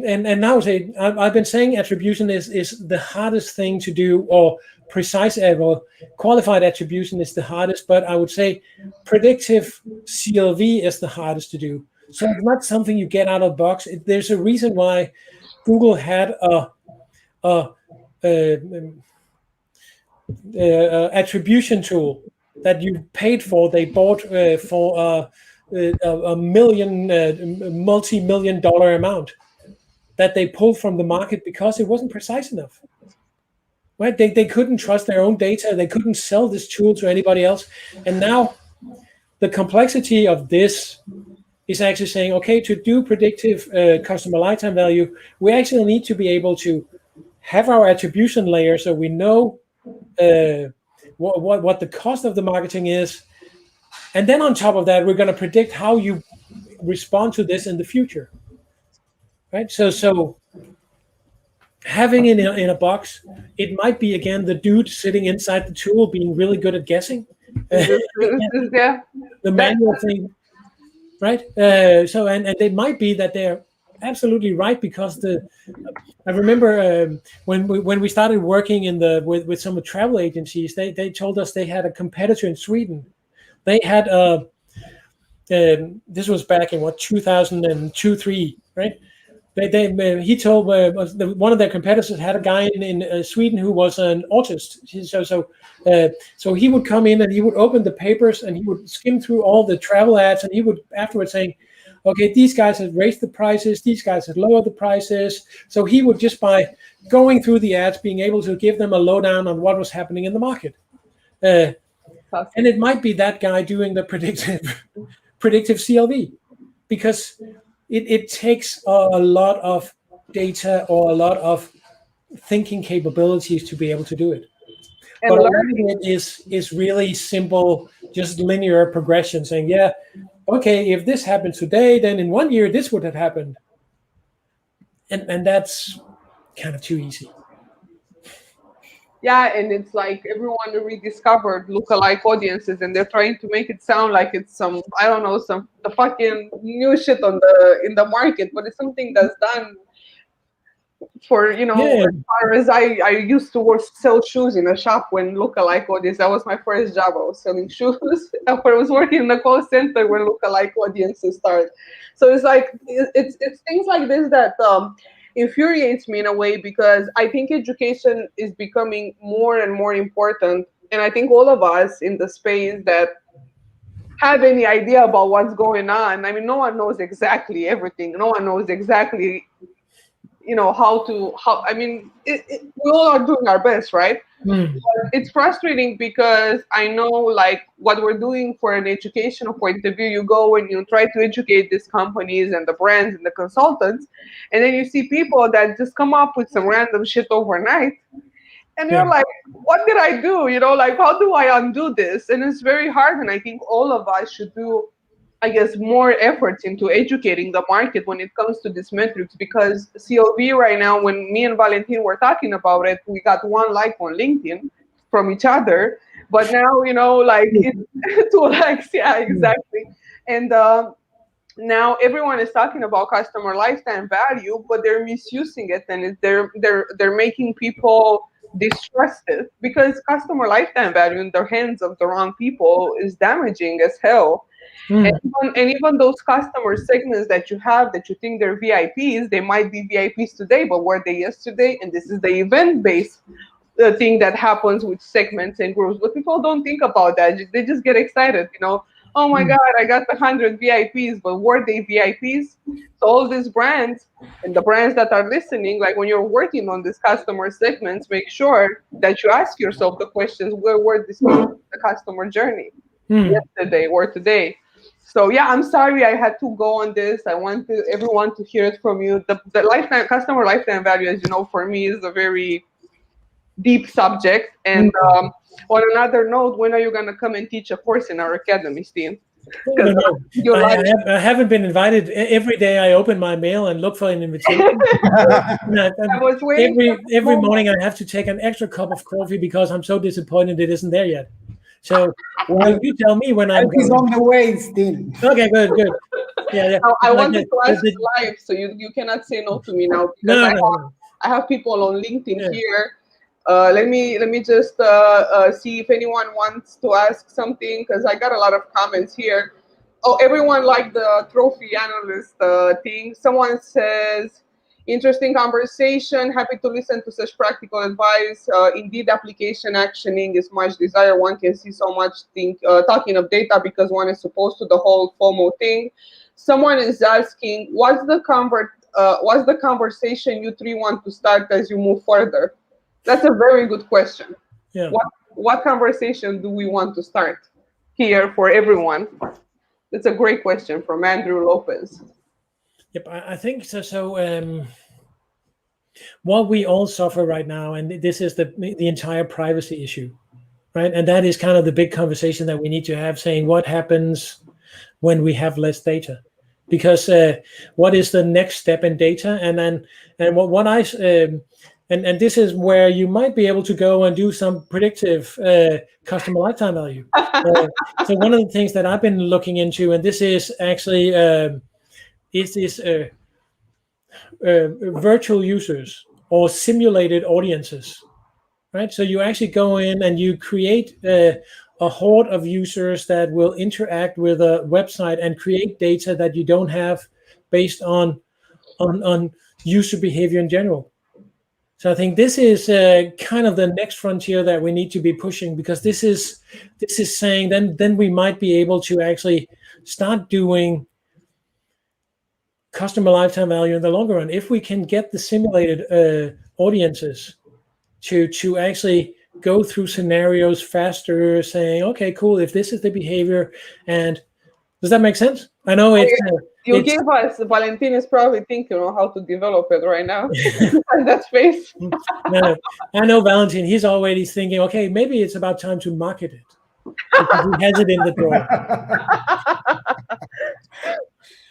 C: And now I've been saying attribution is the hardest thing to do, or precise or qualified attribution is the hardest, but I would say predictive CLV is the hardest to do. So it's not something you get out of the box. There's a reason why Google had a attribution tool that you paid for. They bought for a multi-million dollar amount that they pulled from the market because it wasn't precise enough. Right? They couldn't trust their own data. They couldn't sell this tool to anybody else. And now the complexity of this is actually saying, okay, to do predictive customer lifetime value, we actually need to be able to have our attribution layer so we know what the cost of the marketing is. And then on top of that, we're going to predict how you respond to this in the future. Right? So having it in a box, it might be, again, the dude sitting inside the tool being really good at guessing. The manual thing, right? So and it might be that they're absolutely right, because I remember when we started working with some travel agencies, they told us they had a competitor in Sweden. They had this was back in 2002-3, right? He told one of their competitors had a guy in Sweden who was an autist. So he would come in and he would open the papers and he would skim through all the travel ads, and he would afterwards saying, okay, these guys have raised the prices, these guys have lowered the prices. So he would, just by going through the ads, being able to give them a lowdown on what was happening in the market. And it might be that guy doing the predictive CLV, because it takes a lot of data or a lot of thinking capabilities to be able to do it. And but learning it is really simple, just linear progression, saying, yeah, okay, if this happens today, then in 1 year this would have happened. and that's kind of too easy.
A: Yeah, and it's like everyone rediscovered lookalike audiences, and they're trying to make it sound like it's some, I don't know, some the fucking new shit on the in the market, but it's something that's done for, you know,
C: Yeah,
A: as far as I used to sell shoes in a shop when lookalike audience. That was my first job. I was selling shoes. I was working in the call center when lookalike audiences started. So it's like it's things like this that infuriates me in a way, because I think education is becoming more and more important, and I think all of us in the space that have any idea about what's going on. I mean, no one knows exactly everything. No one knows exactly, you know, how I mean, we all are doing our best, right? But it's frustrating because I know, like, what we're doing for an educational point of view. You go and you try to educate these companies and the brands and the consultants, and then you see people that just come up with some random shit overnight, and
C: yeah.
A: you're like, what did I do? You know, like, how do I undo this? And it's very hard, and I think all of us should do, I guess, more efforts into educating the market when it comes to these metrics, because CLV right now, when me and Valentin were talking about it, we got one like on LinkedIn from each other, but now, you know, like, it's 2 likes. Yeah, exactly. And now everyone is talking about customer lifetime value, but they're misusing it, and they're making people distrusted, because customer lifetime value in the hands of the wrong people is damaging as hell. And even those customer segments that you have that you think they're VIPs, they might be VIPs today, but were they yesterday? And this is the event-based thing that happens with segments and groups. But people don't think about that. They just get excited, you know. Oh my God, I got the 100 VIPs, but were they VIPs? So all these brands and the brands that are listening, like, when you're working on these customer segments, make sure that you ask yourself the questions: where were these people in the customer journey yesterday or today? So yeah, I'm sorry I had to go on this. I want everyone to hear it from you. The lifetime customer lifetime value, as you know, for me is a very deep subject. And on another note, when are you gonna come and teach a course in our academy, Steen?
C: I don't know.
A: You like
C: I haven't been invited. Every day I open my mail and look for an invitation.
A: I was waiting
C: every morning I have to take an extra cup of coffee because I'm so disappointed it isn't there yet. So
B: Well,
C: you tell me when I'm
B: he's
C: going.
B: on the way, still.
C: Okay, good. Yeah.
A: I wanted to ask you live, so you cannot say no to me now, because
C: No.
A: I have people on LinkedIn
C: Yeah.
A: here. Let me just see if anyone wants to ask something, because I got a lot of comments here. Oh, everyone liked the trophy analyst thing. Someone says, interesting conversation. Happy to listen to such practical advice. Indeed, application actioning is much desired. One can see so much talking of data because one is supposed to the whole FOMO thing. Someone is asking, what's the conversation you three want to start as you move further? That's a very good question.
C: Yeah.
A: What conversation do we want to start here for everyone? That's a great question from Andrew Lopez.
C: Yep, I think so. So what we all suffer right now, and this is the entire privacy issue, right? And that is kind of the big conversation that we need to have, saying what happens when we have less data, because what is the next step in data? And what I and this is where you might be able to go and do some predictive customer lifetime value. So one of the things that I've been looking into, and this is actually virtual users or simulated audiences, right? So you actually go in and you create a horde of users that will interact with a website and create data that you don't have based on user behavior in general. So I think this is kind of the next frontier that we need to be pushing, because this is saying then we might be able to actually start doing customer lifetime value in the longer run if we can get the simulated audiences to actually go through scenarios faster, saying, okay, cool, if this is the behavior. And does that make sense? I know
A: you gave us, Valentin is probably thinking on how to develop it right now. That space.
C: No, I know Valentin, he's already thinking, okay, maybe it's about time to market it, because he has it in the drawer.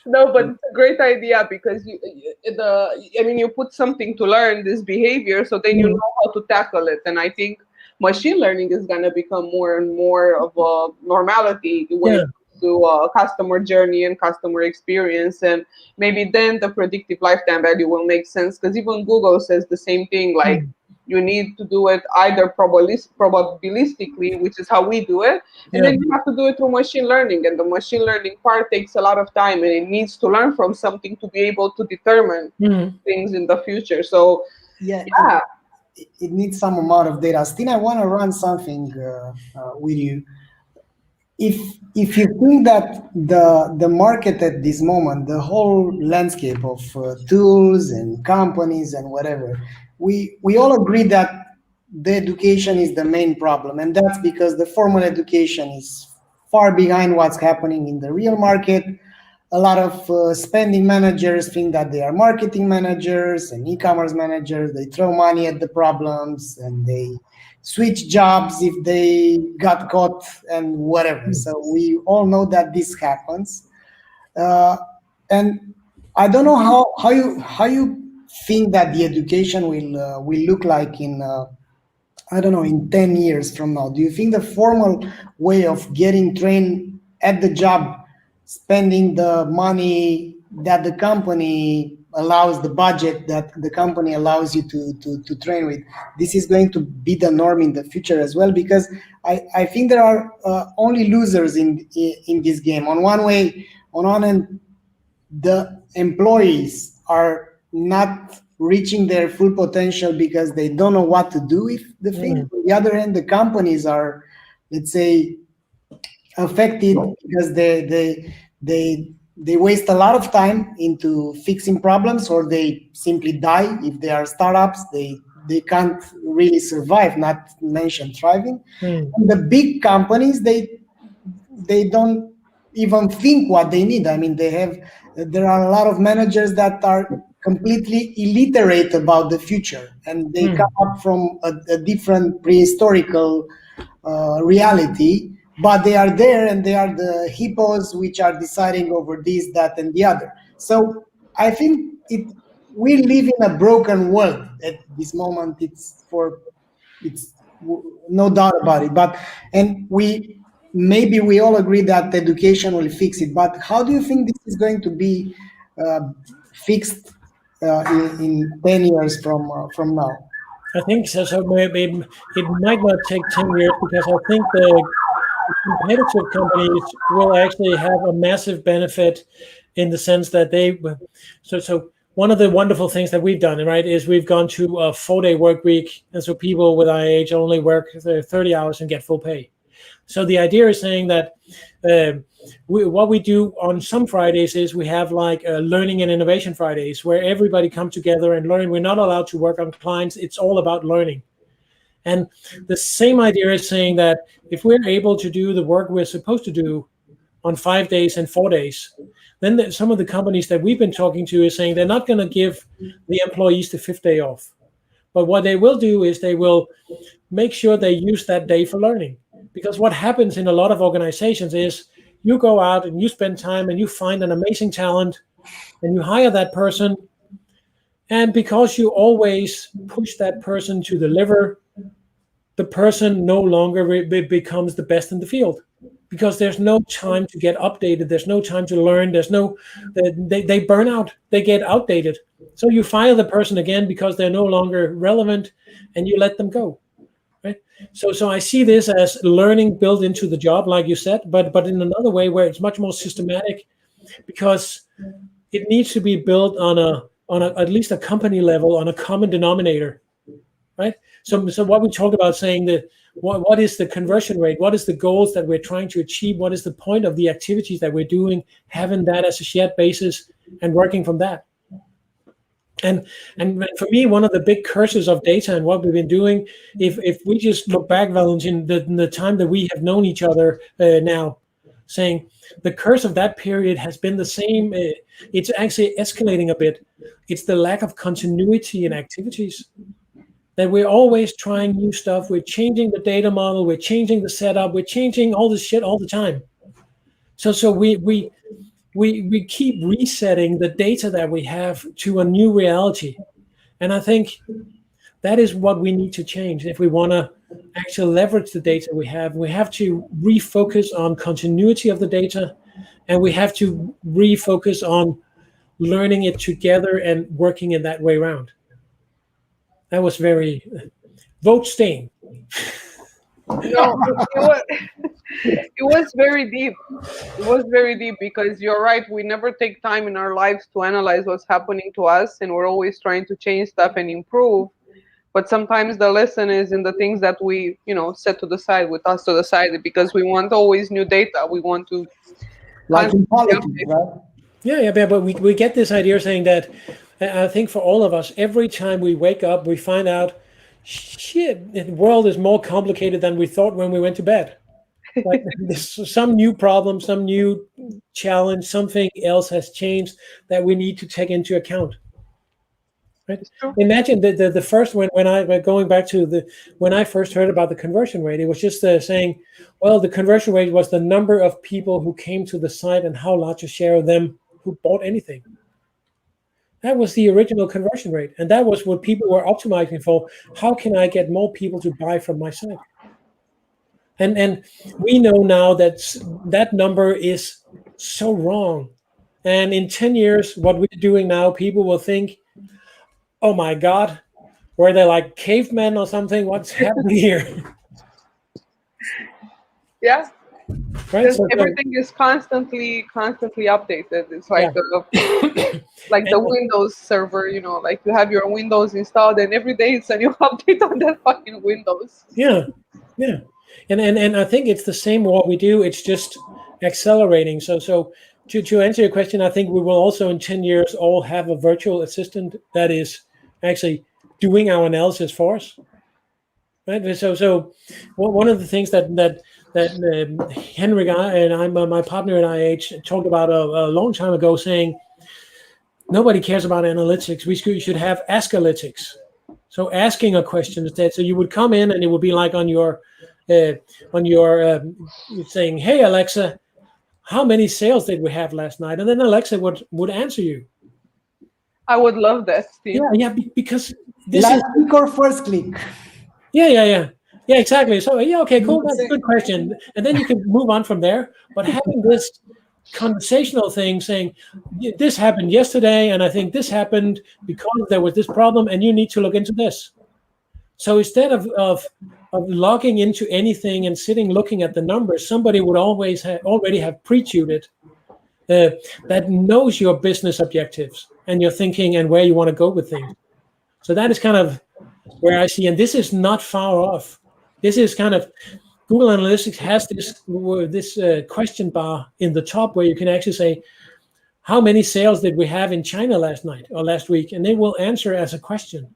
A: No, but it's a great idea because you put something to learn this behavior, so then you know how to tackle it. And I think machine learning is gonna become more and more of a normality when it
C: Yeah.
A: comes to customer journey and customer experience, and maybe then the predictive lifetime value will make sense because even Google says the same thing. Like you need to do it either probabilistically, which is how we do it, and
C: Yeah.
A: then you have to do it through machine learning. And the machine learning part takes a lot of time, and it needs to learn from something to be able to determine things in the future. So,
B: Yeah,
A: yeah.
B: it needs some amount of data. Steen, I want to run something with you. If you think that the market at this moment, the whole landscape of tools and companies and whatever, we all agree that the education is the main problem, and that's because the formal education is far behind what's happening in the real market. A lot of spending managers think that they are marketing managers and e-commerce managers. They throw money at the problems and they switch jobs if they got caught and whatever. So we all know that this happens. And I don't know how you think that the education will look like in I don't know, in 10 years from now. Do you think the formal way of getting trained at the job, spending the money that the company allows, the budget that the company allows you to train with, this is going to be the norm in the future as well? Because I think there are only losers in this game. On one end, the employees are not reaching their full potential because they don't know what to do with the thing. On the other hand, the companies are, let's say, affected because they waste a lot of time into fixing problems, or they simply die. If they are startups, they can't really survive, not mention thriving. And the big companies, they don't even think what they need. I mean, there are a lot of managers that are completely illiterate about the future, and they come up from a different prehistorical reality, but they are there, and they are the hippos which are deciding over this, that, and the other. So I think we live in a broken world at this moment. It's no doubt about it. But and maybe we all agree that education will fix it. But how do you think this is going to be fixed in 10 years from now?
C: I think so. So maybe it might not take 10 years because I think the competitive companies will actually have a massive benefit in the sense that so one of the wonderful things that we've done, right, is we've gone to a 4-day work week. And so people with our age only work 30 hours and get full pay. So the idea is saying that what we do on some Fridays is we have like learning and innovation Fridays where everybody comes together and learn. We're not allowed to work on clients. It's all about learning. And the same idea is saying that if we're able to do the work we're supposed to do on 5 days and 4 days, then some of the companies that we've been talking to is saying they're not going to give the employees the 5th day off. But what they will do is they will make sure they use that day for learning. Because what happens in a lot of organizations is you go out and you spend time and you find an amazing talent and you hire that person. And because you always push that person to deliver, the person no longer becomes the best in the field because there's no time to get updated. There's no time to learn. They burn out. They get outdated. So you fire the person again because they're no longer relevant and you let them go. Right? So I see this as learning built into the job, like you said, but in another way where it's much more systematic because it needs to be built on at least a company level on a common denominator. Right. So what we talk about saying that what is the conversion rate? What is the goals that we're trying to achieve? What is the point of the activities that we're doing? Having that as a shared basis and working from that. And for me, one of the big curses of data and what we've been doing, if we just look back, Valentin, the time that we have known each other now, saying the curse of that period has been the same. It's actually escalating a bit. It's the lack of continuity in activities. That we're always trying new stuff. We're changing the data model. We're changing the setup. We're changing all this shit all the time. So we we keep resetting the data that we have to a new reality. And I think that is what we need to change if we want to actually leverage the data we have. We have to refocus on continuity of the data, and we have to refocus on learning it together and working in that way around. That was very vote Steen.
A: No, it was very deep. It was very deep because you're right. We never take time in our lives to analyze what's happening to us, and we're always trying to change stuff and improve. But sometimes the lesson is in the things that we, set to the side, with us to the side, because we want always new data. We want to,
B: like in politics, right?
C: Yeah, but we get this idea saying that, I think for all of us, every time we wake up, we find out, shit, the world is more complicated than we thought when we went to bed. Like there's some new problem, some new challenge, something else has changed that we need to take into account. Right? Imagine the first when going back to when I first heard about the conversion rate, it was just saying, well, the conversion rate was the number of people who came to the site and how large a share of them who bought anything. That was the original conversion rate, and that was what people were optimizing for. How can I get more people to buy from my site? And we know now that that number is so wrong. And in 10 years, what we're doing now, people will think, oh my God, were they like cavemen or something? What's happening here?
A: Yeah.
C: Right. So
A: everything is constantly updated. It's like the Windows server, like you have your Windows installed, and every day it's a new update on that fucking Windows.
C: Yeah. And I think it's the same what we do. It's just accelerating. So to answer your question, I think we will also in 10 years all have a virtual assistant that is actually doing our analysis for us. Right. So one of the things that Henrik and I'm my partner at IH talked about a long time ago, saying nobody cares about analytics. We should have askalytics. So asking a question instead. So you would come in and it would be like on your saying, hey Alexa, how many sales did we have last night? And then Alexa would answer you.
A: I would love that, Steve.
C: Yeah, because this
B: last click or first click.
C: Yeah, exactly. So okay, cool. That's a good question. And then you can move on from there. But having this conversational thing saying, this happened yesterday, and I think this happened because there was this problem, and you need to look into this. So instead of logging into anything and sitting looking at the numbers, somebody would already have pre-tutored that knows your business objectives and your thinking and where you want to go with things. So that is kind of where I see, and this is not far off. This is kind of, Google Analytics has this question bar in the top where you can actually say, how many sales did we have in China last night or last week? And they will answer as a question.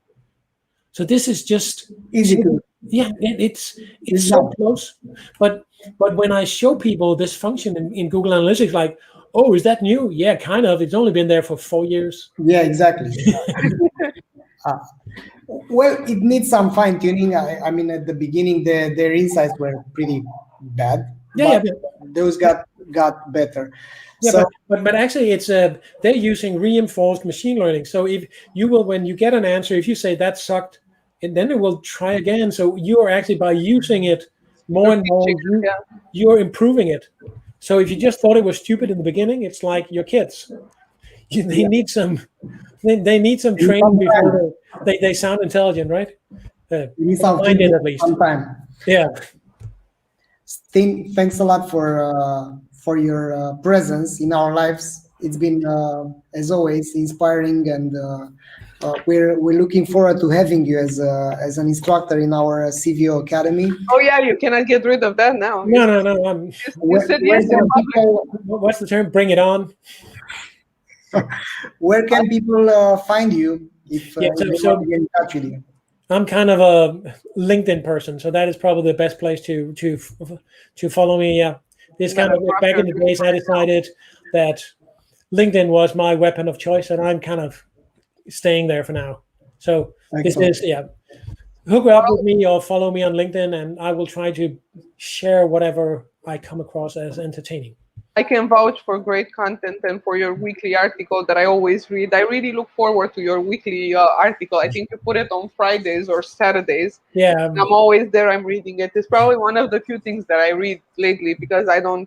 C: So this is just
B: easy.
C: Yeah, it's so close. But when I show people this function in Google Analytics, like, oh, is that new? Yeah, kind of. It's only been there for 4 years.
B: Yeah, exactly. Well, it needs some fine tuning. I mean, at the beginning, their insights were pretty bad.
C: Yeah,
B: those got better.
C: Yeah,
B: so,
C: but actually, it's they're using reinforced machine learning. So if you will, when you get an answer, if you say that sucked, and then it will try again. So you are actually, by using it more and more, you're improving it. So if you just thought it was stupid in the beginning, it's like your kids. They need some training before they sound intelligent, right?
B: You need some
C: at least.
B: Sometime.
C: Yeah.
B: Steen, thanks a lot for your presence in our lives. It's been, as always, inspiring, and we're looking forward to having you as an instructor in our CVO Academy.
A: Oh yeah, you cannot get rid of that now.
C: No.
A: You said yes.
C: What's the term? Bring it on.
B: Where can people find you if they want to get in touch with you?
C: I'm kind of a LinkedIn person, so that is probably the best place to follow me. Yeah, this kind of back in the days, I decided that LinkedIn was my weapon of choice, and I'm kind of staying there for now. So Excellent. This is hook up with me or follow me on LinkedIn, and I will try to share whatever I come across as entertaining.
A: I can vouch for great content and for your weekly article that I always read. I really look forward to your weekly article. I think you put it on Fridays or Saturdays.
C: Yeah.
A: I'm always there. I'm reading it. It's probably one of the few things that I read lately because I don't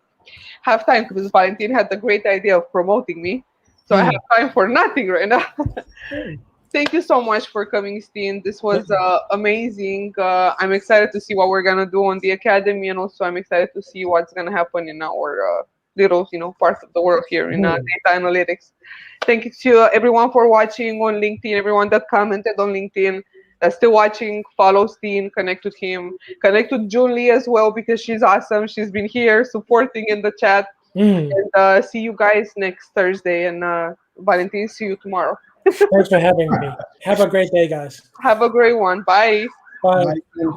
A: have time, because Valentin had the great idea of promoting me. So I have time for nothing right now. Thank you so much for coming, Steen. This was amazing. I'm excited to see what we're gonna do on the academy, and also I'm excited to see what's gonna happen in our little, part of the world here in data analytics. Thank you to everyone for watching on LinkedIn. Everyone that commented on LinkedIn, that's still watching. Follow Steen, connect with him, connect with Julie as well because she's awesome. She's been here supporting in the chat. And see you guys next Thursday. And Valentin, see you tomorrow.
C: Thanks for having me. Have a great day, guys.
A: Have a great one. Bye.
C: Bye.
B: Bye.